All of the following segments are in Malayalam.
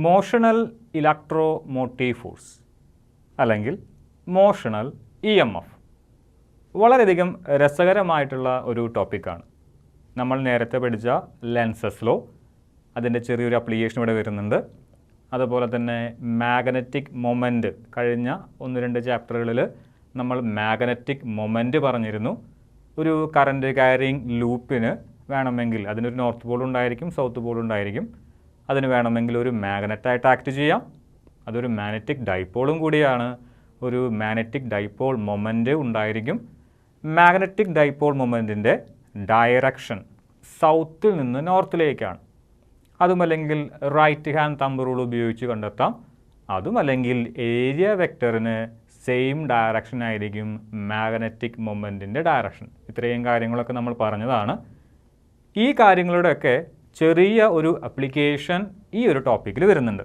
മോഷണൽ ഇലക്ട്രോമോട്ടീവ് ഫോഴ്സ് അല്ലെങ്കിൽ മോഷണൽ EMF വളരെയധികം രസകരമായിട്ടുള്ള ഒരു ടോപ്പിക്കാണ്. നമ്മൾ നേരത്തെ പഠിച്ച ലെൻസസ് ലോ, അതിൻ്റെ ചെറിയൊരു അപ്ലിക്കേഷൻ ഇവിടെ വരുന്നുണ്ട്. അതുപോലെ തന്നെ മാഗ്നറ്റിക് മൊമെൻറ്റ്, കഴിഞ്ഞ 1-2 ചാപ്റ്ററുകളിൽ നമ്മൾ മാഗ്നറ്റിക് മൊമെൻറ്റ് പറഞ്ഞിരുന്നു. ഒരു കറൻറ്റ് ക്യാരിയിങ് ലൂപ്പിന് വേണമെങ്കിൽ അതിനൊരു നോർത്ത് പോൾ ഉണ്ടായിരിക്കും, സൗത്ത് പോൾ ഉണ്ടായിരിക്കും. അതിന് വേണമെങ്കിൽ ഒരു മാഗ്നറ്റായിട്ട് ആക്ട് ചെയ്യാം. അതൊരു മാഗ്നറ്റിക് ഡൈപോളും കൂടിയാണ്. ഒരു മാഗ്നറ്റിക് ഡൈപോൾ മൊമെൻറ്റ് ഉണ്ടായിരിക്കും. മാഗ്നറ്റിക് ഡൈപോൾ മൊമെൻറ്റിൻ്റെ ഡയറക്ഷൻ സൗത്തിൽ നിന്ന് നോർത്തിലേക്കാണ്. അതുമല്ലെങ്കിൽ റൈറ്റ് ഹാൻഡ് തമ്പ് റൂൾ ഉപയോഗിച്ച് കണ്ടെത്താം. അതുമല്ലെങ്കിൽ ഏരിയ വെക്ടറിന് സെയിം ഡയറക്ഷൻ ആയിരിക്കും മാഗ്നറ്റിക് മൊമെൻറ്റിൻ്റെ ഡയറക്ഷൻ. ഇത്രയും കാര്യങ്ങളൊക്കെ നമ്മൾ പറഞ്ഞതാണ്. ഈ കാര്യങ്ങളുടെയൊക്കെ ചെറിയ ഒരു അപ്ലിക്കേഷൻ ഈ ഒരു ടോപ്പിക്കിൽ വരുന്നുണ്ട്.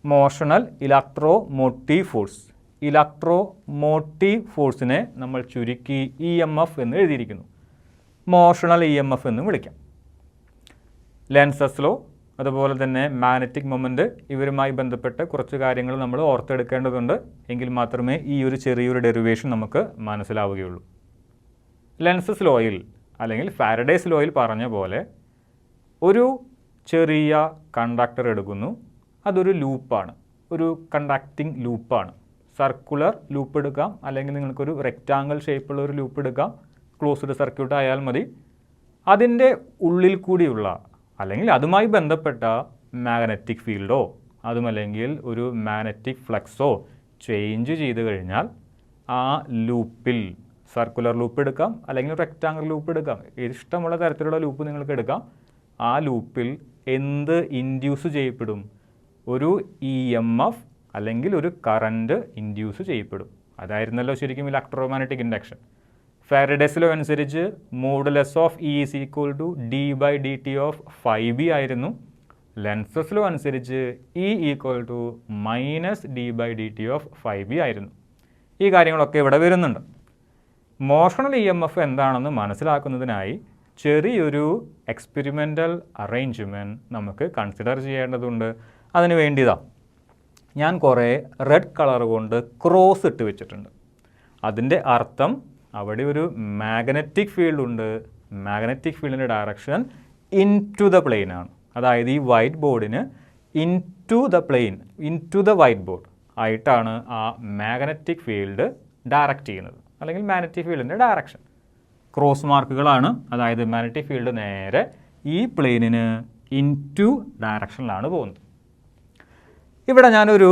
Motional electromotive force. ഇലക്ട്രോമോട്ടീവ് ഫോഴ്സിനെ നമ്മൾ ചുരുക്കി EMF എന്ന് എഴുതിയിരിക്കുന്നു. മോഷണൽ EMF എന്നും വിളിക്കാം. ലെൻസസ് ലോ, അതുപോലെ തന്നെ മാഗ്നറ്റിക് മൊമെൻറ്റ്, ഇവരുമായി ബന്ധപ്പെട്ട് കുറച്ച് കാര്യങ്ങൾ നമ്മൾ ഓർത്തെടുക്കേണ്ടതുണ്ട്. എങ്കിൽ മാത്രമേ ഈ ഒരു ചെറിയൊരു ഡെറിവേഷൻ നമുക്ക് മനസ്സിലാവുകയുള്ളൂ. ലെൻസസ് ലോയിൽ അല്ലെങ്കിൽ ഫാരഡേസ് ലോയിൽ പറഞ്ഞ പോലെ ഒരു ചെറിയ കണ്ടക്ടർ എടുക്കുന്നു. അതൊരു ലൂപ്പാണ്, ഒരു കണ്ടക്റ്റിംഗ് ലൂപ്പാണ്. സർക്കുലർ ലൂപ്പ് എടുക്കാം, അല്ലെങ്കിൽ നിങ്ങൾക്കൊരു റെക്റ്റാങ്കിൾ ഷേപ്പുള്ള ഒരു ലൂപ്പ് എടുക്കാം. ക്ലോസ്ഡ് സർക്യൂട്ട് ആയാൽ മതി. അതിൻ്റെ ഉള്ളിൽ കൂടിയുള്ള അല്ലെങ്കിൽ അതുമായി ബന്ധപ്പെട്ട മാഗ്നറ്റിക് ഫീൽഡോ അതുമല്ലെങ്കിൽ ഒരു മാഗ്നറ്റിക് ഫ്ലക്സോ ചേഞ്ച് ചെയ്ത് കഴിഞ്ഞാൽ ആ ലൂപ്പിൽ സർക്കുലർ ലൂപ്പ് എടുക്കാം, അല്ലെങ്കിൽ റെക്റ്റാങ്കിൾ ലൂപ്പ് എടുക്കാം, ഇഷ്ടമുള്ള തരത്തിലുള്ള ലൂപ്പ് നിങ്ങൾക്ക് എടുക്കാം. ആ ലൂപ്പിൽ എന്ത് ഇൻഡ്യൂസ് ചെയ്യപ്പെടും? ഒരു EMF അല്ലെങ്കിൽ ഒരു കറൻറ്റ് ഇൻഡ്യൂസ് ചെയ്യപ്പെടും. അതായിരുന്നല്ലോ ശരിക്കും ഇലക്ട്രോമാഗ്നറ്റിക് ഇൻഡക്ഷൻ. ഫാരഡേസ് ലോ അനുസരിച്ച് modulus of E = d/dt of φb ആയിരുന്നു. ലെൻസസ് ലോ അനുസരിച്ച് E = -d/dt ഓഫ് φb ആയിരുന്നു. ഈ കാര്യങ്ങളൊക്കെ ഇവിടെ വരുന്നുണ്ട്. മോഷണൽ EMF എന്താണെന്ന് മനസ്സിലാക്കുന്നതിനായി ചെറിയൊരു എക്സ്പെരിമെൻ്റൽ അറേഞ്ച്മെൻറ്റ് നമുക്ക് കൺസിഡർ ചെയ്യേണ്ടതുണ്ട്. അതിന് വേണ്ടിയതാണ് ഞാൻ കുറേ റെഡ് കളർ കൊണ്ട് ക്രോസ് ഇട്ട് വെച്ചിട്ടുണ്ട്. അതിൻ്റെ അർത്ഥം അവിടെ ഒരു മാഗ്നറ്റിക് ഫീൽഡ് ഉണ്ട്. മാഗ്നറ്റിക് ഫീൽഡിൻ്റെ direction into the plane ആണ്. അതായത് ഈ വൈറ്റ് ബോർഡിന് into the plane, into the white board ആയിട്ടാണ് ആ മാഗ്നറ്റിക് ഫീൽഡ് ഡയറക്റ്റ് ചെയ്യുന്നത്, അല്ലെങ്കിൽ മാഗ്നറ്റിക് ഫീൽഡിൻ്റെ ഡയറക്ഷൻ. ക്രോസ് മാർക്കുകളാണ്. അതായത് മാഗ്നറ്റിക് ഫീൽഡ് നേരെ ഈ പ്ലെയിനിന് ഇൻ ടു ഡയറക്ഷനിലാണ് പോകുന്നത്. ഇവിടെ ഞാനൊരു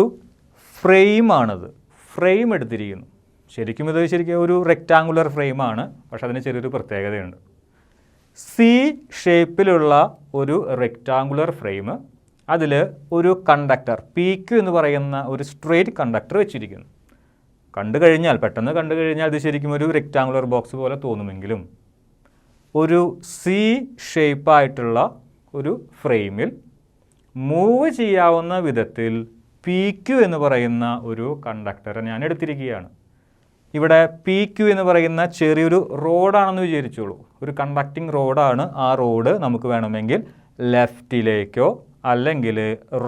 ഫ്രെയിമാണത്, ഫ്രെയിം എടുത്തിരിക്കുന്നു. ശരിക്കും ഒരു റെക്റ്റാങ്കുലർ ഫ്രെയിമാണ്. പക്ഷെ അതിന് ചെറിയൊരു പ്രത്യേകതയുണ്ട്. C ഷേപ്പിലുള്ള ഒരു റെക്റ്റാങ്കുലർ ഫ്രെയിം, അതിൽ ഒരു കണ്ടക്ടർ PQ എന്ന് പറയുന്ന ഒരു സ്ട്രെയിറ്റ് കണ്ടക്ടർ വെച്ചിരിക്കുന്നു. പെട്ടെന്ന് കണ്ടു കഴിഞ്ഞാൽ ഇത് ശരിക്കും ഒരു റെക്റ്റാങ്കുലർ ബോക്സ് പോലെ തോന്നുമെങ്കിലും ഒരു C ഷേപ്പായിട്ടുള്ള ഒരു ഫ്രെയിമിൽ മൂവ് ചെയ്യാവുന്ന വിധത്തിൽ PQ എന്ന് പറയുന്ന ഒരു കണ്ടക്ടറെ ഞാൻ എടുത്തിരിക്കുകയാണ്. ഇവിടെ PQ എന്ന് പറയുന്ന ചെറിയൊരു റോഡാണെന്ന് വിചാരിച്ചോളൂ. ഒരു കണ്ടക്റ്റിംഗ് റോഡാണ്. ആ റോഡ് നമുക്ക് വേണമെങ്കിൽ ലെഫ്റ്റിലേക്കോ അല്ലെങ്കിൽ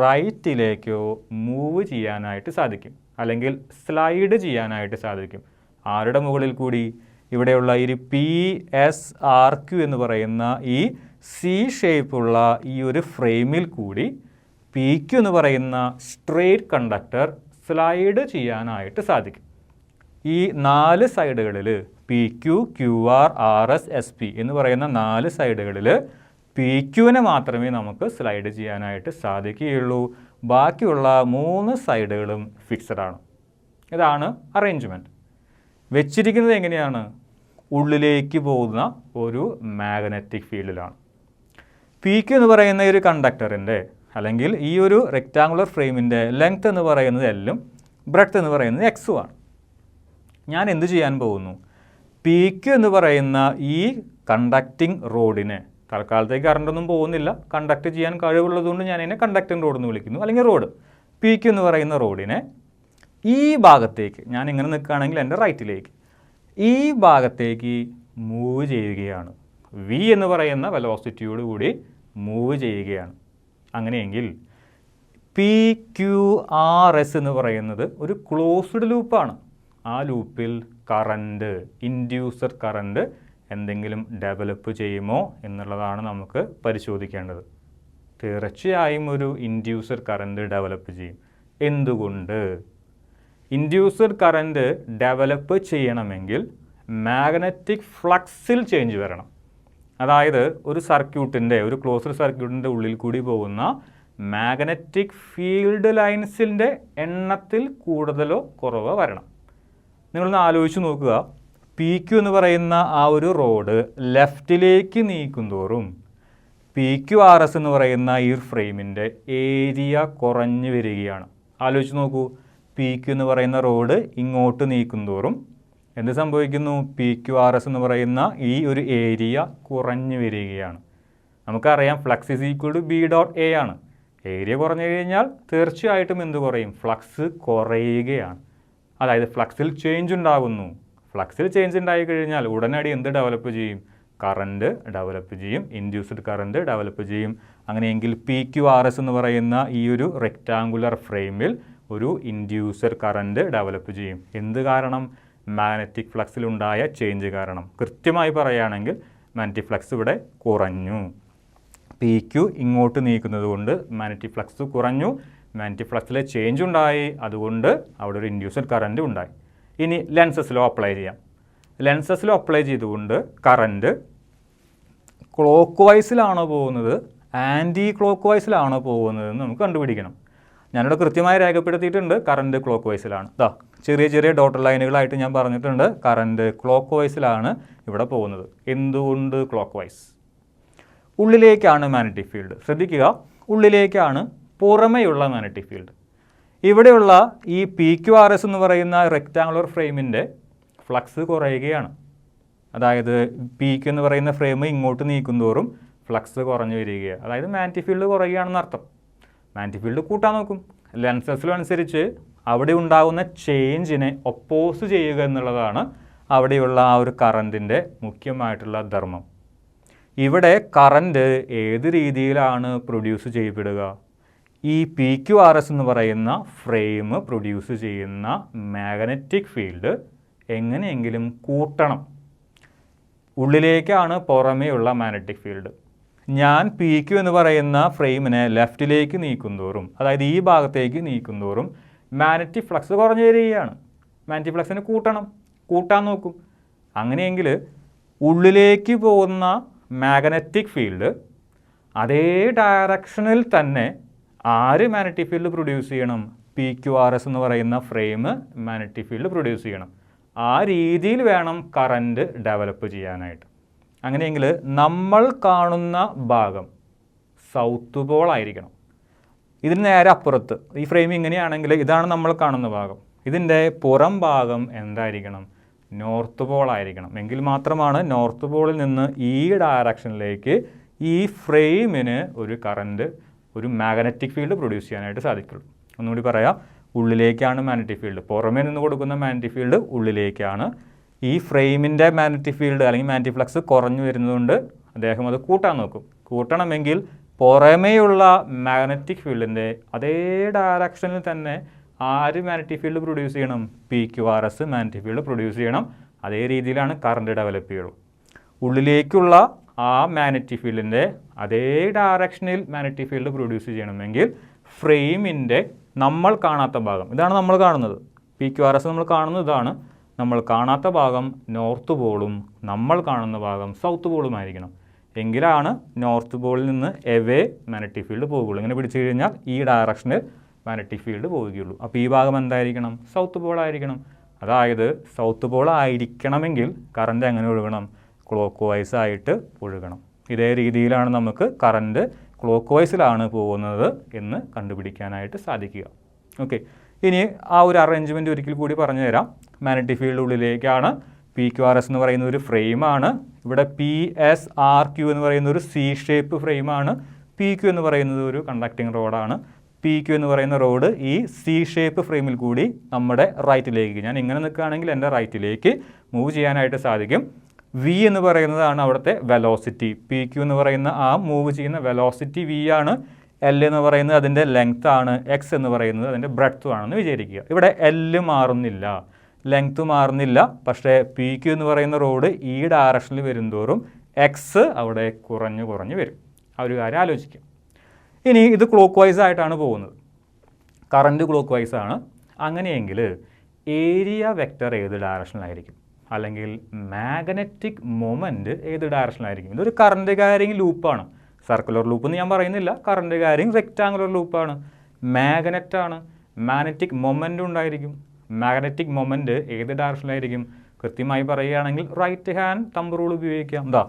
റൈറ്റിലേക്കോ മൂവ് ചെയ്യാനായിട്ട് സാധിക്കും, അല്ലെങ്കിൽ സ്ലൈഡ് ചെയ്യാനായിട്ട് സാധിക്കും. ആരുടെ മുകളിൽ കൂടി? ഇവിടെയുള്ള ഈ PSRQ എന്ന് പറയുന്ന ഈ C ഷേപ്പുള്ള ഈ ഒരു ഫ്രെയിമിൽ കൂടി PQ എന്ന് പറയുന്ന സ്ട്രെയിറ്റ് കണ്ടക്ടർ സ്ലൈഡ് ചെയ്യാനായിട്ട് സാധിക്കും. ഈ 4 സൈഡുകളിൽ PQ, QR, RS, SP എന്ന് പറയുന്ന 4 സൈഡുകളിൽ PQവിനെ മാത്രമേ നമുക്ക് സ്ലൈഡ് ചെയ്യാനായിട്ട് സാധിക്കുകയുള്ളൂ. ബാക്കിയുള്ള 3 സൈഡുകളും ഫിക്സഡ് ആണ്. ഇതാണ് അറേഞ്ച്മെൻറ്റ്. വെച്ചിരിക്കുന്നത് എങ്ങനെയാണ്? ഉള്ളിലേക്ക് പോകുന്ന ഒരു മാഗ്നറ്റിക് ഫീൽഡിലാണ്. PQ എന്ന് പറയുന്ന ഒരു കണ്ടക്ടറിൻ്റെ അല്ലെങ്കിൽ ഈ ഒരു റെക്റ്റാങ്കുലർ ഫ്രെയിമിൻ്റെ ലെങ്ത് എന്ന് പറയുന്നത് L ഉം ബ്രെഡ്ത്ത് എന്ന് പറയുന്നത് X ആണ്. ഞാൻ എന്ത് ചെയ്യാൻ പോകുന്നു? PQ എന്ന് പറയുന്ന ഈ കണ്ടക്റ്റിംഗ് റോഡിനെ, തൽക്കാലത്തേക്ക് കറണ്ടൊന്നും പോകുന്നില്ല, കണ്ടക്ട് ചെയ്യാൻ കഴിവുള്ളതുകൊണ്ട് ഞാൻ അതിനെ കണ്ടക്റ്റിംഗ് റോഡ് എന്ന് വിളിക്കുന്നു, അല്ലെങ്കിൽ റോഡ്. PQ എന്ന് പറയുന്ന റോഡിനെ ഈ ഭാഗത്തേക്ക്, ഞാൻ ഇങ്ങനെ നിൽക്കുകയാണെങ്കിൽ എൻ്റെ റൈറ്റിലേക്ക്, ഈ ഭാഗത്തേക്ക് മൂവ് ചെയ്യുകയാണ്. V എന്ന് പറയുന്ന വെലോസിറ്റിയോട് കൂടി മൂവ് ചെയ്യുകയാണ്. അങ്ങനെയെങ്കിൽ PQRS എന്ന് പറയുന്നത് ഒരു ക്ലോസ്ഡ് ലൂപ്പാണ്. ആ ലൂപ്പിൽ കറണ്ട്, ഇൻഡ്യൂസർ കറണ്ട് എന്തെങ്കിലും ഡെവലപ്പ് ചെയ്യുമോ എന്നുള്ളതാണ് നമുക്ക് പരിശോധിക്കേണ്ടത്. തീർച്ചയായും ഒരു ഇൻഡ്യൂസർ കറണ്ട് ഡെവലപ്പ് ചെയ്യും. എന്തുകൊണ്ട്? ഇൻഡ്യൂസർ കറണ്ട് ഡെവലപ്പ് ചെയ്യണമെങ്കിൽ മാഗ്നറ്റിക് ഫ്ലക്സിൽ ചേഞ്ച് വരണം. അതായത് ഒരു ക്ലോസ്ഡ് സർക്യൂട്ടിൻ്റെ ഉള്ളിൽ കൂടി പോകുന്ന മാഗ്നറ്റിക് ഫീൽഡ് ലൈൻസിൻ്റെ എണ്ണത്തിൽ കൂടുതലോ കുറവോ വരണം. നിങ്ങളൊന്ന് ആലോചിച്ച് നോക്കുക. PQ എന്ന് പറയുന്ന ആ ഒരു റോഡ് ലെഫ്റ്റിലേക്ക് നീക്കുന്തോറും PQRS എന്ന് പറയുന്ന ഈ ഫ്രെയിമിൻ്റെ ഏരിയ കുറഞ്ഞു വരികയാണ്. ആലോചിച്ച് നോക്കൂ. PQ എന്ന് പറയുന്ന റോഡ് ഇങ്ങോട്ട് നീക്കുന്തോറും എന്ത് സംഭവിക്കുന്നു? PQRS എന്ന് പറയുന്ന ഈ ഒരു ഏരിയ കുറഞ്ഞു വരികയാണ്. നമുക്കറിയാം flux is equal to B.A ആണ്. ഏരിയ കുറഞ്ഞു കഴിഞ്ഞാൽ തീർച്ചയായിട്ടും എന്ത് കുറയും? ഫ്ലക്സ് കുറയുകയാണ്. അതായത് ഫ്ലക്സിൽ ചേഞ്ച് ഉണ്ടാകുന്നു. ഫ്ലക്സിൽ ചേഞ്ച് ഉണ്ടായി കഴിഞ്ഞാൽ ഉടനടി എന്ത് ഡെവലപ്പ് ചെയ്യും? കറണ്ട് ഡെവലപ്പ് ചെയ്യും, ഇൻഡ്യൂസ്ഡ് കറണ്ട് ഡെവലപ്പ് ചെയ്യും. അങ്ങനെയെങ്കിൽ PQRS എന്ന് പറയുന്ന ഈ ഒരു റെക്റ്റാങ്കുലർ ഫ്രെയിമിൽ ഒരു ഇൻഡ്യൂസർ കറണ്ട് ഡെവലപ്പ് ചെയ്യും. എന്ത് കാരണം? മാഗ്നറ്റിക് ഫ്ലക്സിലുണ്ടായ ചേഞ്ച് കാരണം. കൃത്യമായി പറയുകയാണെങ്കിൽ മാഗ്നറ്റിക് ഫ്ലക്സ് ഇവിടെ കുറഞ്ഞു. PQ ഇങ്ങോട്ട് നീക്കുന്നത് കൊണ്ട് മാഗ്നറ്റിക് ഫ്ലക്സ് കുറഞ്ഞു. മാഗ്നറ്റിക് ഫ്ലക്സിലെ ചേഞ്ച് ഉണ്ടായി. അതുകൊണ്ട് അവിടെ ഒരു ഇൻഡ്യൂസർ കറണ്ട് ഉണ്ടായി. ഇനി ലെൻസസ് ലോ അപ്ലൈ ചെയ്യാം. ലെൻസസ് ലോ അപ്ലൈ ചെയ്തുകൊണ്ട് കറണ്ട് ക്ലോക്ക് വൈസിലാണോ പോകുന്നത്, ആൻറ്റി ക്ലോക്ക് വൈസിലാണോ പോകുന്നതെന്ന് നമുക്ക് കണ്ടുപിടിക്കണം. ഞാനിവിടെ കൃത്യമായി രേഖപ്പെടുത്തിയിട്ടുണ്ട് കറണ്ട് ക്ലോക്ക് വൈസിലാണ്. ചെറിയ ചെറിയ ഡോട്ടർ ലൈനുകളായിട്ട് ഞാൻ പറഞ്ഞിട്ടുണ്ട് കറണ്ട് ക്ലോക്ക് വൈസിലാണ് ഇവിടെ പോകുന്നത്. എന്തുകൊണ്ട് ക്ലോക്ക് വൈസ്? ഉള്ളിലേക്കാണ് മാഗ്നറ്റിക് ഫീൽഡ്. ശ്രദ്ധിക്കുക, ഉള്ളിലേക്കാണ്, പുറമെയുള്ള മാഗ്നറ്റിക് ഫീൽഡ്. ഇവിടെയുള്ള ഈ PQRS എന്ന് പറയുന്ന റെക്റ്റാങ്കുലർ ഫ്രെയിമിൻ്റെ ഫ്ലക്സ് കുറയുകയാണ്. അതായത് PQ എന്ന് പറയുന്ന ഫ്രെയിം ഇങ്ങോട്ട് നീക്കുന്തോറും ഫ്ലക്സ് കുറഞ്ഞു വരികയാണ്. അതായത് മാഗ്നറ്റിക് ഫീൽഡ് കുറയുകയാണെന്ന് അർത്ഥം. മാഗ്നറ്റിക് ഫീൽഡ് കൂട്ടാൻ നോക്കും. ലെൻസസിലും അനുസരിച്ച് അവിടെ ഉണ്ടാകുന്ന ചേഞ്ചിനെ ഒപ്പോസ് ചെയ്യുക എന്നുള്ളതാണ് അവിടെയുള്ള ആ ഒരു കറണ്ടിൻ്റെ മുഖ്യമായിട്ടുള്ള ധർമ്മം. ഇവിടെ കറണ്ട് ഏത് രീതിയിലാണ് പ്രൊഡ്യൂസ് ചെയ്യപ്പെടുക? ഈ PQRS എന്ന് പറയുന്ന ഫ്രെയിം പ്രൊഡ്യൂസ് ചെയ്യുന്ന മാഗ്നറ്റിക് ഫീൽഡ് എങ്ങനെയെങ്കിലും കൂട്ടണം. ഉള്ളിലേക്കാണ് പുറമേയുള്ള മാഗ്നറ്റിക് ഫീൽഡ്. ഞാൻ PQ എന്ന് പറയുന്ന ഫ്രെയിമിനെ ലെഫ്റ്റിലേക്ക് നീക്കുന്തോറും, അതായത് ഈ ഭാഗത്തേക്ക് നീക്കുന്തോറും മാഗ്നറ്റിക് ഫ്ലക്സ് കുറഞ്ഞു വരികയാണ്. മാഗ്നറ്റിക് ഫ്ലക്സിനെ കൂട്ടാൻ നോക്കും. അങ്ങനെയെങ്കിൽ ഉള്ളിലേക്ക് പോകുന്ന മാഗ്നറ്റിക് ഫീൽഡ് അതേ ഡയറക്ഷനിൽ തന്നെ ആര് മാഗ്നറ്റിക് ഫീൽഡ് പ്രൊഡ്യൂസ് ചെയ്യണം? PQRS എന്ന് പറയുന്ന ഫ്രെയിം മാഗ്നറ്റിക് ഫീൽഡ് പ്രൊഡ്യൂസ് ചെയ്യണം. ആ രീതിയിൽ വേണം കറണ്ട് ഡെവലപ്പ് ചെയ്യാനായിട്ട്. അങ്ങനെയെങ്കിൽ നമ്മൾ കാണുന്ന ഭാഗം സൗത്ത് പോൾ ആയിരിക്കണം. ഇതിന് നേരെ അപ്പുറത്ത് ഈ ഫ്രെയിം ഇങ്ങനെയാണെങ്കിൽ ഇതാണ് നമ്മൾ കാണുന്ന ഭാഗം. ഇതിൻ്റെ പുറം ഭാഗം എന്തായിരിക്കണം? നോർത്ത് പോൾ ആയിരിക്കണം. എങ്കിൽ മാത്രമാണ് നോർത്ത് പോളിൽ നിന്ന് ഈ ഡയറക്ഷനിലേക്ക് ഈ ഫ്രെയിമിന് ഒരു കറണ്ട്, ഒരു മാഗ്നറ്റിക് ഫീൽഡ് പ്രൊഡ്യൂസ് ചെയ്യാനായിട്ട് സാധിക്കുള്ളൂ. ഒന്നുകൂടി പറയാം, ഉള്ളിലേക്കാണ് മാഗ്നറ്റിക് ഫീൽഡ്. പുറമേ നിന്ന് കൊടുക്കുന്ന മാഗ്നറ്റിക് ഫീൽഡ് ഉള്ളിലേക്കാണ്. ഈ ഫ്രെയിമിൻ്റെ മാഗ്നറ്റിക് ഫീൽഡ് അല്ലെങ്കിൽ മാഗ്നറ്റിക് ഫ്ലക്സ് കുറഞ്ഞു വരുന്നതുകൊണ്ട് അദ്ദേഹം അത് കൂട്ടാൻ നോക്കും. കൂട്ടണമെങ്കിൽ പുറമേയുള്ള മാഗ്നറ്റിക് ഫീൽഡിൻ്റെ അതേ ഡയറക്ഷനിൽ തന്നെ ആര് മാഗ്നറ്റിക് ഫീൽഡ് പ്രൊഡ്യൂസ് ചെയ്യണം? PQRS മാഗ്നറ്റിക് ഫീൽഡ് പ്രൊഡ്യൂസ് ചെയ്യണം. അതേ രീതിയിലാണ് കറണ്ട് ഡെവലപ്പ് ചെയ്യുള്ളൂ. ഉള്ളിലേക്കുള്ള ആ മാഗ്നറ്റിക് ഫീൽഡിൻ്റെ അതേ ഡയറക്ഷനിൽ മാഗ്നറ്റിക് ഫീൽഡ് പ്രൊഡ്യൂസ് ചെയ്യണമെങ്കിൽ ഫ്രെയിമിൻ്റെ നമ്മൾ കാണാത്ത ഭാഗം, ഇതാണ് നമ്മൾ കാണുന്നത്. PQRS നമ്മൾ കാണുന്നത് ഇതാണ്. നമ്മൾ കാണാത്ത ഭാഗം നോർത്ത് പോളും നമ്മൾ കാണുന്ന ഭാഗം സൗത്ത് പോളുമായിരിക്കണം. എങ്കിലാണ് നോർത്ത് പോളിൽ നിന്ന് എവേ മാഗ്നറ്റിക് ഫീൽഡ് പോകുകയുള്ളൂ. ഇങ്ങനെ പിടിച്ചു കഴിഞ്ഞാൽ ഈ ഡയറക്ഷനിൽ മാഗ്നറ്റിക് ഫീൽഡ് പോവുകയുള്ളൂ. അപ്പോൾ ഈ ഭാഗം എന്തായിരിക്കണം? സൗത്ത് പോൾ ആയിരിക്കണം. അതായത് സൗത്ത് പോൾ ആയിരിക്കണമെങ്കിൽ കറണ്ട് എങ്ങനെ ഒഴുകണം? ക്ലോക്ക് വൈസ് ആയിട്ട് ഒഴുകണം. ഇതേ രീതിയിലാണ് നമുക്ക് കറണ്ട് ക്ലോക്ക് വൈസിലാണ് പോകുന്നത് എന്ന് കണ്ടുപിടിക്കാനായിട്ട് സാധിക്കുക. ഓക്കെ, ഇനി ആ ഒരു അറേഞ്ച്മെൻറ്റ് ഒരിക്കൽ കൂടി പറഞ്ഞു തരാം. Magnetic field ഉള്ളിലേക്കാണ്. PQRS എന്ന് പറയുന്ന ഒരു ഫ്രെയിമാണ്. ഇവിടെ PSRQ എന്ന് പറയുന്ന ഒരു C ഷേപ്പ് ഫ്രെയിമാണ്. PQ എന്ന് പറയുന്നത് ഒരു കണ്ടക്ടിങ് റോഡാണ്. PQ എന്ന് പറയുന്ന റോഡ് ഈ C ഷേപ്പ് ഫ്രെയിമിൽ കൂടി നമ്മുടെ റൈറ്റിലേക്ക്, ഞാൻ ഇങ്ങനെ നിൽക്കുകയാണെങ്കിൽ എൻ്റെ റൈറ്റിലേക്ക് മൂവ് ചെയ്യാനായിട്ട് സാധിക്കും. V എന്ന് പറയുന്നതാണ് അവിടുത്തെ വെലോസിറ്റി. PQ എന്ന് പറയുന്ന ആ മൂവ് ചെയ്യുന്ന വെലോസിറ്റി V ആണ്. എൽ എന്ന് പറയുന്നത് അതിൻ്റെ ലെങ്ത് ആണ്, എക്സ് എന്ന് പറയുന്നത് അതിൻ്റെ ബ്രെഡ്ത്തും ആണെന്ന് വിചാരിക്കുക. ഇവിടെ എൽ മാറുന്നില്ല, ലെങ്ത് മാറുന്നില്ല, പക്ഷേ പി ക്യു എന്ന് പറയുന്ന റോഡ് ഈ ഡയറക്ഷനിൽ വരുന്തോറും എക്സ് അവിടെ കുറഞ്ഞു വരും. ആ ഒരു കാര്യം ആലോചിക്കുക. ഇനി ഇത് ക്ലോക്ക് വൈസ് ആയിട്ടാണ് പോകുന്നത്, കറണ്ട് ക്ലോക്ക് വൈസ് ആണ്. അങ്ങനെയെങ്കിൽ ഏരിയ വെക്റ്റർ ഏത് ഡയറക്ഷനിലായിരിക്കും, അല്ലെങ്കിൽ മാഗ്നറ്റിക് മൊമെൻറ്റ് ഏത് ഡയറക്ഷനിലായിരിക്കും? ഇതൊരു കറണ്ട് ക്യാരിങ് ലൂപ്പാണ്. സർക്കുലർ ലൂപ്പ് എന്ന് ഞാൻ പറയുന്നില്ല, കറണ്ട് ക്യാരിങ് റെക്റ്റാങ്കുലർ ലൂപ്പാണ്. മാഗ്നറ്റാണ്, മാഗ്നറ്റിക് മൊമെൻറ്റും ഉണ്ടായിരിക്കും. മാഗ്നറ്റിക് മൊമെൻറ്റ് ഏത് ഡയറക്ഷനിലായിരിക്കും? കൃത്യമായി പറയുകയാണെങ്കിൽ റൈറ്റ് ഹാൻഡ് തമ്പ് റൂൾ ഉപയോഗിക്കാം. എന്താ,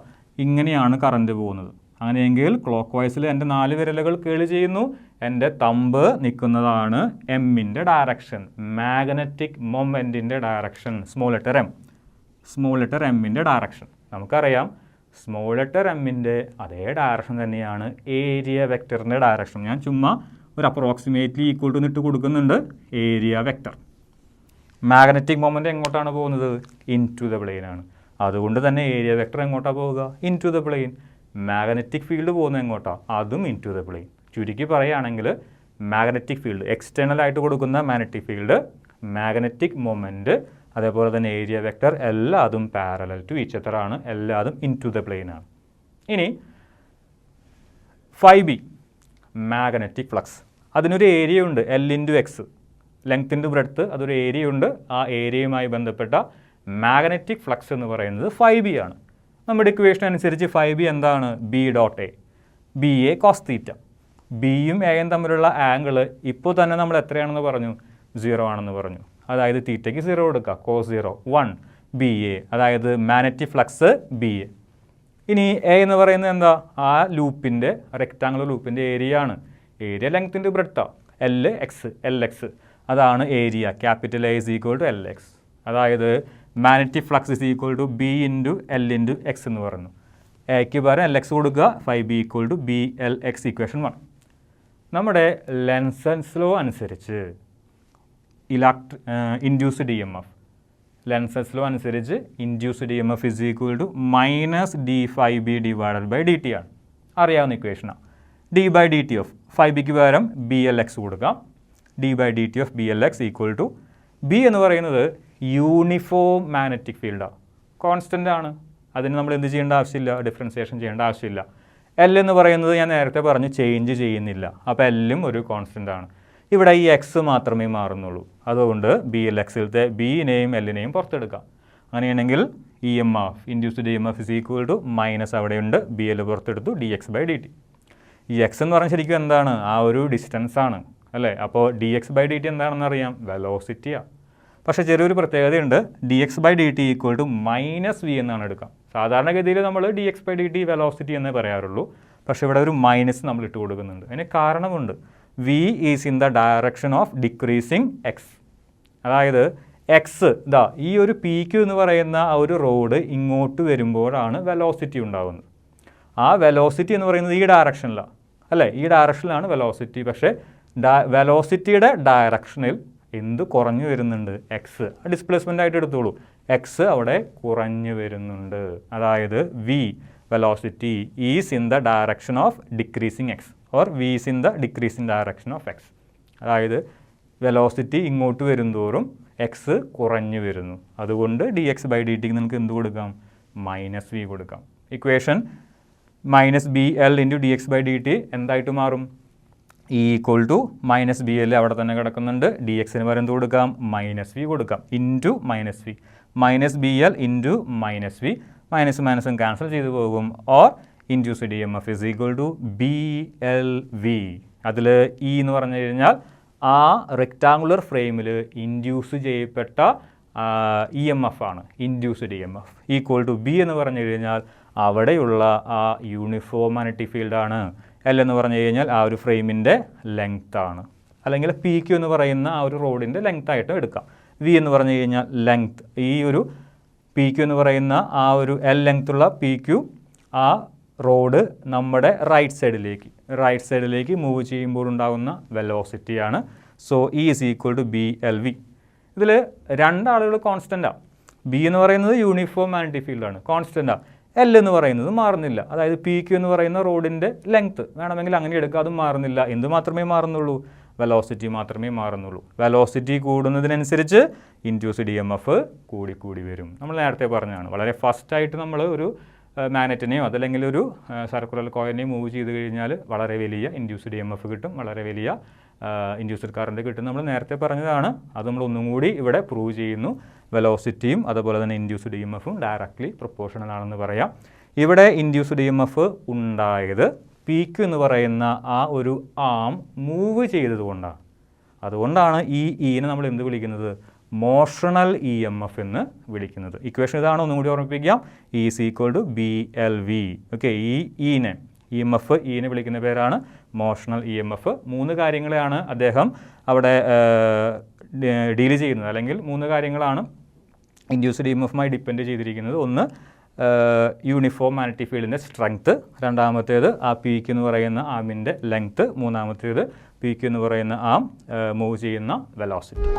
ഇങ്ങനെയാണ് കറണ്ട് പോകുന്നത്. അങ്ങനെയെങ്കിൽ ക്ലോക്ക് വൈസിൽ എൻ്റെ 4 വിരലുകൾ കേളി ചെയ്യുന്നു, എൻ്റെ തമ്പ് നിൽക്കുന്നതാണ് എമ്മിൻ്റെ ഡയറക്ഷൻ, മാഗ്നറ്റിക് മൊമെൻറ്റിൻ്റെ ഡയറക്ഷൻ, സ്മോൾ ലെറ്റർ എമ്മിൻ്റെ ഡയറക്ഷൻ. നമുക്കറിയാം സ്മോൾ ലെറ്റർ എമ്മിൻ്റെ അതേ ഡയറക്ഷൻ തന്നെയാണ് ഏരിയ വെക്റ്ററിൻ്റെ ഡയറക്ഷൻ. ഞാൻ ചുമ്മാ ഒരു അപ്രോക്സിമേറ്റ്ലി ഈക്വൽ ടു ഇട്ട് കൊടുക്കുന്നുണ്ട്. ഏരിയ വെക്റ്റർ, മാഗ്നറ്റിക് മൊമെൻറ്റ് എങ്ങോട്ടാണ് പോകുന്നത്? ഇൻ ടു ദ പ്ലെയിൻ ആണ്. അതുകൊണ്ട് തന്നെ ഏരിയ വെക്റ്റർ എങ്ങോട്ടാണ് പോവുക? Into the plane. Magnetic field പോകുന്നത് എങ്ങോട്ടാണ്? അതും ഇൻ ടു ദ പ്ലെയിൻ. ചുരുക്കി പറയുകയാണെങ്കിൽ മാഗ്നറ്റിക് ഫീൽഡ്, എക്സ്റ്റേണൽ ആയിട്ട് കൊടുക്കുന്ന മാഗ്നറ്റിക് ഫീൽഡ്, മാഗ്നറ്റിക് മൊമെൻറ്റ്, അതേപോലെ തന്നെ ഏരിയ വെക്റ്റർ എല്ലാതും പാരലൽ ടു ഈച്ച് അതർ ആണ്, എല്ലാതും ഇൻ ടു ദ പ്ലെയിൻ ആണ്. ഇനി 5b മാഗ്നറ്റിക് ഫ്ലക്സ്, അതിനൊരു ഏരിയ ഉണ്ട്, L into X, length into breadth, അതൊരു ഏരിയ ഉണ്ട്. ആ ഏരിയയുമായി ബന്ധപ്പെട്ട മാഗ്നറ്റിക് ഫ്ലക്സ് എന്ന് പറയുന്നത് 5b ആണ്. നമ്മുടെ ഇക്വേഷൻ അനുസരിച്ച് 5b എന്താണ്? B dot A, B A cos theta. ബിയും എയും തമ്മിലുള്ള ആംഗിൾ ഇപ്പോൾ തന്നെ നമ്മൾ എത്രയാണെന്ന് പറഞ്ഞു? 0 ആണെന്ന് പറഞ്ഞു. അതായത് തീറ്റയ്ക്ക് 0 കൊടുക്കുക, കോസ് 0 1 ബി എ, അതായത് മാഗ്നറ്റിക് ഫ്ലക്സ് ബി എ. ഇനി എ എന്ന് പറയുന്നത് എന്താ? ആ ലൂപ്പിൻ്റെ, റെക്റ്റാങ്കുലർ ലൂപ്പിൻ്റെ ഏരിയ ആണ്. ഏരിയ ലെങ്ത്തിൻ്റെ ബ്രെഡ്ത്താണ്, എൽ എക്സ്, അതാണ് area. Capital A is equal to L X. അതായത് magnetic flux is equal to B into L into X എന്ന് പറഞ്ഞു. എക്ക് പകരം എൽ എക്സ് കൊടുക്കുക, 5b equal to B L X equation 1. നമ്മുടെ ലെൻസൻസ് ലോ അനുസരിച്ച് induced E M F, Lenz's law അനുസരിച്ച് induced E M F is equal to -d5b divided by dt ആണ്. അറിയാവുന്ന ഇക്വേഷനാണ്. d/dt ഓഫ് 5bക്ക് പകരം BLX കൊടുക്കാം. d/dt of BLX equal to, B എന്ന് പറയുന്നത് യൂണിഫോം മാഗ്നറ്റിക് ഫീൽഡാണ്, കോൺസ്റ്റൻ്റ് ആണ്. അതിന് നമ്മൾ എന്ത് ചെയ്യേണ്ട ആവശ്യമില്ല? ഡിഫറൻസിയേഷൻ ചെയ്യേണ്ട ആവശ്യമില്ല. എൽ എന്ന് പറയുന്നത് ഞാൻ നേരത്തെ പറഞ്ഞു ചേഞ്ച് ചെയ്യുന്നില്ല, അപ്പോൾ എല്ലും ഒരു കോൺസ്റ്റൻ്റ് ആണ്. ഇവിടെ ഈ എക്സ് മാത്രമേ മാറുന്നുള്ളൂ. അതുകൊണ്ട് BLXിലത്തെ ബിനെയും എല്ലിനെയും പുറത്തെടുക്കാം. അങ്ങനെയാണെങ്കിൽ E M F, induced E M F is equal to minus അവിടെയുണ്ട്, BL പുറത്തെടുത്തു, dx/dt. ഈ എക്സ് എന്ന് പറഞ്ഞാൽ ശരിക്കും എന്താണ്? ആ ഒരു ഡിസ്റ്റൻസ് ആണ് അല്ലേ? അപ്പോൾ dx/dt എന്താണെന്ന് അറിയാം, വെലോസിറ്റിയാണ്. പക്ഷേ ചെറിയൊരു പ്രത്യേകതയുണ്ട്, dx/dt ഈക്വൽ ടു -v എന്നാണ് എടുക്കാം. സാധാരണഗതിയിൽ നമ്മൾ dx/dt വെലോസിറ്റി എന്നേ പറയാറുള്ളൂ. പക്ഷേ ഇവിടെ ഒരു മൈനസ് നമ്മൾ ഇട്ട് കൊടുക്കുന്നുണ്ട്. അതിന് കാരണമുണ്ട്. v is in the direction of decreasing X. അതായത് എക്സ് ഇതാ ഈ ഒരു PQ എന്ന് പറയുന്ന ആ ഒരു റോഡ് ഇങ്ങോട്ട് വരുമ്പോഴാണ് വെലോസിറ്റി ഉണ്ടാകുന്നത്. ആ വെലോസിറ്റി എന്ന് പറയുന്നത് ഈ ഡയറക്ഷനിലാണ് അല്ലേ? ഈ ഡയറക്ഷനിലാണ് വെലോസിറ്റി. പക്ഷേ വെലോസിറ്റിയുടെ ഡയറക്ഷനിൽ എന്ത് കുറഞ്ഞു വരുന്നുണ്ട്? എക്സ്. ഡിസ്പ്ലേസ്മെൻ്റ് ആയിട്ട് എടുത്തോളൂ, എക്സ് അവിടെ കുറഞ്ഞു വരുന്നുണ്ട്. അതായത് V velocity is in the direction of decreasing X or V is in the decreasing direction of X. അതായത് വെലോസിറ്റി ഇങ്ങോട്ട് വരുന്തോറും എക്സ് കുറഞ്ഞു വരുന്നു. അതുകൊണ്ട് dx/dt നമുക്ക് എന്ത് കൊടുക്കാം? -v കൊടുക്കാം. ഇക്വേഷൻ -bl ഇൻറ്റു dx/dt എന്തായിട്ട് മാറും? ഈക്വൽ ടു -bl അവിടെ തന്നെ കിടക്കുന്നുണ്ട്. dxന് പകരം എന്ത് കൊടുക്കാം? -v കൊടുക്കാം. Into -v, -bl into -v, മൈനസും ക്യാൻസൽ ചെയ്തു പോകും. Or induced E M F is equal to BLV. അതിൽ ഇ എന്ന് പറഞ്ഞു കഴിഞ്ഞാൽ ആ റെക്റ്റാങ്കുലർ ഫ്രെയിമിൽ ഇൻഡ്യൂസ് ചെയ്യപ്പെട്ട ഇ എം എഫ് ആണ്, induced E M F. Equal to B എന്ന് പറഞ്ഞു കഴിഞ്ഞാൽ അവിടെയുള്ള ആ യൂണിഫോം മാഗ്നറ്റിക് ഫീൽഡാണ്. എൽ എന്ന് പറഞ്ഞു കഴിഞ്ഞാൽ ആ ഒരു ഫ്രെയിമിൻ്റെ ലെങ്ത്താണ്, അല്ലെങ്കിൽ PQ എന്ന് പറയുന്ന ആ ഒരു റോഡിൻ്റെ ലെങ്ത് ആയിട്ട് എടുക്കാം. വി എന്ന് പറഞ്ഞു കഴിഞ്ഞാൽ ലെങ്ത്. ഈ ഒരു PQ എന്ന് പറയുന്ന ആ ഒരു L ലെങ്ത്തുള്ള PQ ആ റോഡ് നമ്മുടെ റൈറ്റ് സൈഡിലേക്ക് മൂവ് ചെയ്യുമ്പോൾ ഉണ്ടാകുന്ന വെലോസിറ്റിയാണ്. So E is equal to BLV. ഇതിൽ രണ്ടാളുകൾ കോൺസ്റ്റൻ്റാണ്. ബി എന്ന് പറയുന്നത് യൂണിഫോം മാഗ്നറ്റിക് ഫീൽഡാണ്, കോൺസ്റ്റൻ്റാണ്. എൽ എന്ന് പറയുന്നത് മാറുന്നില്ല. അതായത് പി ക്യു എന്ന് പറയുന്ന റോഡിൻ്റെ ലെങ്ത്ത് വേണമെങ്കിൽ അങ്ങനെ എടുക്കുക, അതും മാറുന്നില്ല. എന്ത് മാത്രമേ മാറുന്നുള്ളൂ? വെലോസിറ്റി മാത്രമേ മാറുന്നുള്ളൂ. വെലോസിറ്റി കൂടുന്നതിനനുസരിച്ച് ഇൻഡ്യൂസ്ഡ് EMF കൂടിക്കൂടി വരും. നമ്മൾ നേരത്തെ പറഞ്ഞതാണ്. വളരെ ഫസ്റ്റായിട്ട് നമ്മൾ ഒരു മാഗ്നറ്റിനെയോ അതല്ലെങ്കിൽ ഒരു സർക്കുലർ കോയിലിനെയോ മൂവ് ചെയ്ത് കഴിഞ്ഞാൽ വളരെ വലിയ ഇൻഡ്യൂസ്ഡ് EMF കിട്ടും, വളരെ വലിയ ഇൻഡ്യൂസ്ഡ് കറണ്ട് കിട്ടും. നമ്മൾ നേരത്തെ പറഞ്ഞതാണ്. അത് നമ്മൾ ഒന്നും കൂടി ഇവിടെ പ്രൂവ് ചെയ്യുന്നു. വെലോസിറ്റിയും അതുപോലെ തന്നെ ഇൻഡ്യൂസ്ഡ് EMFും ഡയറക്റ്റ്ലി പ്രൊപ്പോർഷണൽ ആണെന്ന് പറയാം. ഇവിടെ ഇൻഡ്യൂസ്ഡ് EMF ഉണ്ടായത് പി ക്യു എന്ന് പറയുന്ന ആ ഒരു ആം മൂവ് ചെയ്തതുകൊണ്ടാണ്. അതുകൊണ്ടാണ് ഈ ഇനെ നമ്മൾ എന്ത് വിളിക്കുന്നത്? മോഷണൽ EMF എന്ന് വിളിക്കുന്നത്. ഇക്വേഷൻ ഇതാണ്, ഒന്നും കൂടി ഓർമ്മിപ്പിക്കാം. E = BLV. ഓക്കെ, ഈ ഇനെ EMF ഇനെ വിളിക്കുന്ന പേരാണ് മോഷണൽ EMF. 3 കാര്യങ്ങളെയാണ് അദ്ദേഹം അവിടെ ഡീൽ ചെയ്യുന്നത്, അല്ലെങ്കിൽ 3 കാര്യങ്ങളാണ് ഇൻഡ്യൂസ്ഡ് EMFുമായി ഡിപ്പെൻഡ് ചെയ്തിരിക്കുന്നത്. ഒന്ന് യൂണിഫോം മാഗ്നറ്റിക് ഫീൽഡിൻ്റെ സ്ട്രെങ്ത്ത്, രണ്ടാമത്തേത് ആ പി ക്യു എന്ന് പറയുന്ന ആമിൻ്റെ ലെങ്ത്ത്, മൂന്നാമത്തേത് പി ക്യു എന്ന് പറയുന്ന ആം മൂവ് ചെയ്യുന്ന വെലോസിറ്റി.